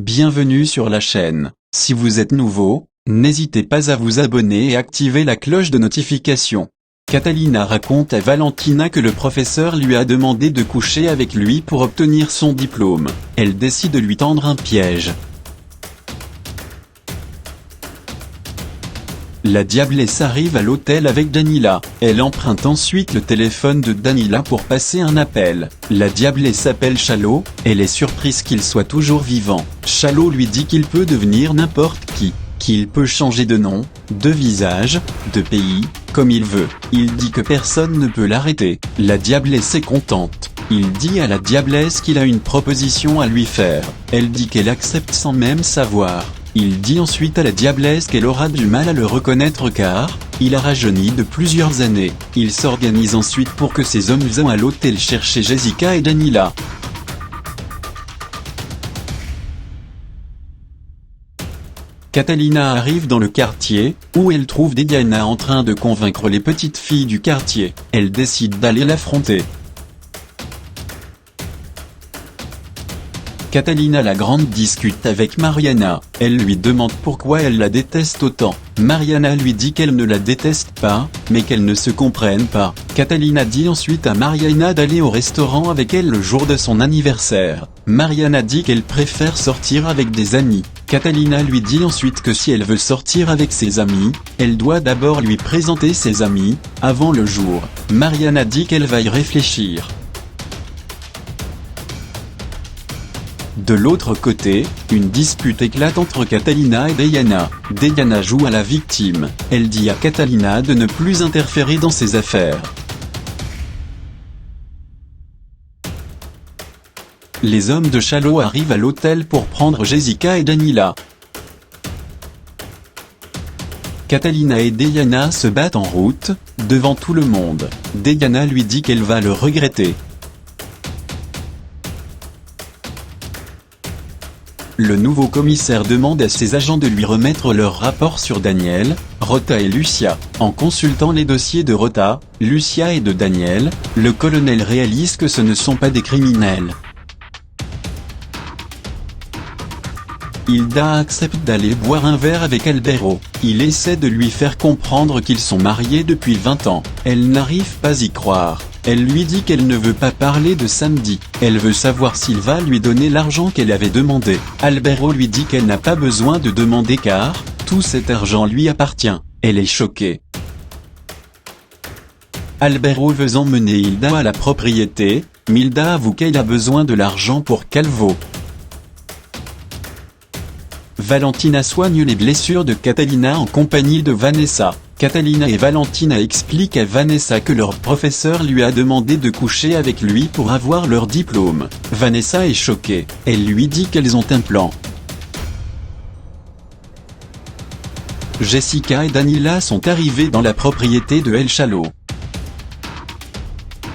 Bienvenue sur la chaîne. Si vous êtes nouveau, n'hésitez pas à vous abonner et activer la cloche de notification. Catalina raconte à Valentina que le professeur lui a demandé de coucher avec lui pour obtenir son diplôme. Elle décide de lui tendre un piège. La diablesse arrive à l'hôtel avec Danila. Elle emprunte ensuite le téléphone de Danila pour passer un appel. La diablesse s'appelle Chalot, elle est surprise qu'il soit toujours vivant. Chalot lui dit qu'il peut devenir n'importe qui, qu'il peut changer de nom, de visage, de pays, comme il veut. Il dit que personne ne peut l'arrêter. La diablesse est contente. Il dit à la diablesse qu'il a une proposition à lui faire. Elle dit qu'elle accepte sans même savoir. Il dit ensuite à la diablesse qu'elle aura du mal à le reconnaître car il a rajeuni de plusieurs années. Il s'organise ensuite pour que ces hommes aient à l'hôtel chercher Jessica et Danila. Catalina arrive dans le quartier, où elle trouve Diana en train de convaincre les petites filles du quartier. Elle décide d'aller l'affronter. Catalina la Grande discute avec Mariana. Elle lui demande pourquoi elle la déteste autant. Mariana lui dit qu'elle ne la déteste pas, mais qu'elles ne se comprennent pas. Catalina dit ensuite à Mariana d'aller au restaurant avec elle le jour de son anniversaire. Mariana dit qu'elle préfère sortir avec des amis. Catalina lui dit ensuite que si elle veut sortir avec ses amis, elle doit d'abord lui présenter ses amis, avant le jour. Mariana dit qu'elle va y réfléchir. De l'autre côté, une dispute éclate entre Catalina et Diana. Diana joue à la victime. Elle dit à Catalina de ne plus interférer dans ses affaires. Les hommes de Chalot arrivent à l'hôtel pour prendre Jessica et Danila. Catalina et Diana se battent en route, devant tout le monde. Diana lui dit qu'elle va le regretter. Le nouveau commissaire demande à ses agents de lui remettre leur rapport sur Daniel, Rota et Lucia. En consultant les dossiers de Rota, Lucia et de Daniel, le colonel réalise que ce ne sont pas des criminels. Hilda accepte d'aller boire un verre avec Albero. Il essaie de lui faire comprendre qu'ils sont mariés depuis 20 ans. Elle n'arrive pas à y croire. Elle lui dit qu'elle ne veut pas parler de samedi. Elle veut savoir s'il va lui donner l'argent qu'elle avait demandé. Albero lui dit qu'elle n'a pas besoin de demander car tout cet argent lui appartient. Elle est choquée. Albero veut emmener Hilda à la propriété, mais Hilda avoue qu'elle a besoin de l'argent pour Calvo. Valentina soigne les blessures de Catalina en compagnie de Vanessa. Catalina et Valentina expliquent à Vanessa que leur professeur lui a demandé de coucher avec lui pour avoir leur diplôme. Vanessa est choquée. Elle lui dit qu'elles ont un plan. Jessica et Danila sont arrivées dans la propriété de El Chalot.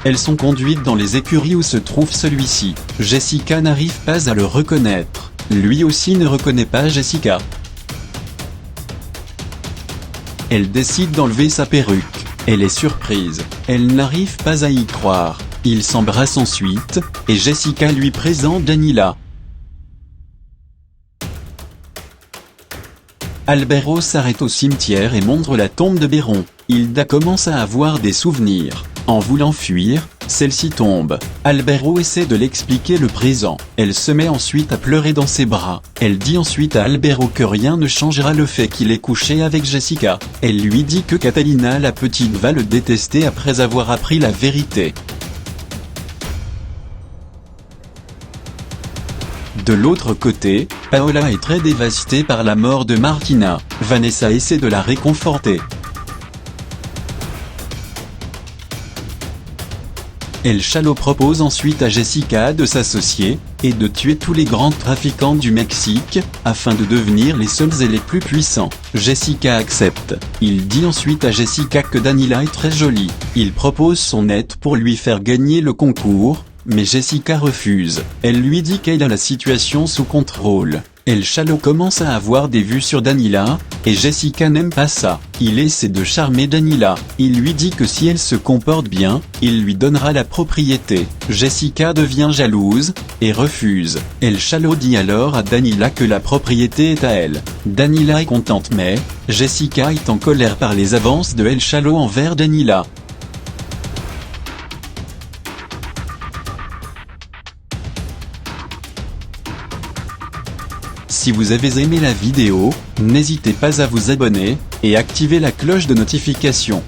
Elles sont conduites dans les écuries où se trouve celui-ci. Jessica n'arrive pas à le reconnaître. Lui aussi ne reconnaît pas Jessica. Elle décide d'enlever sa perruque. Elle est surprise. Elle n'arrive pas à y croire. Ils s'embrassent ensuite, et Jessica lui présente Danila. Albero s'arrête au cimetière et montre la tombe de Béron. Hilda commence à avoir des souvenirs. En voulant fuir, celle-ci tombe. Albero essaie de l'expliquer le présent. Elle se met ensuite à pleurer dans ses bras. Elle dit ensuite à Albero que rien ne changera le fait qu'il ait couché avec Jessica. Elle lui dit que Catalina la petite va le détester après avoir appris la vérité. De l'autre côté, Paola est très dévastée par la mort de Martina. Vanessa essaie de la réconforter. El Chalot propose ensuite à Jessica de s'associer, et de tuer tous les grands trafiquants du Mexique, afin de devenir les seuls et les plus puissants. Jessica accepte. Il dit ensuite à Jessica que Danila est très jolie. Il propose son aide pour lui faire gagner le concours, mais Jessica refuse. Elle lui dit qu'elle a la situation sous contrôle. El Chalot commence à avoir des vues sur Danila, et Jessica n'aime pas ça. Il essaie de charmer Daniela. Il lui dit que si elle se comporte bien, il lui donnera la propriété. Jessica devient jalouse, et refuse. Charlot dit alors à Daniela que la propriété est à elle. Daniela est contente mais, Jessica est en colère par les avances de Charlot envers Daniela. Si vous avez aimé la vidéo, n'hésitez pas à vous abonner, et activer la cloche de notification.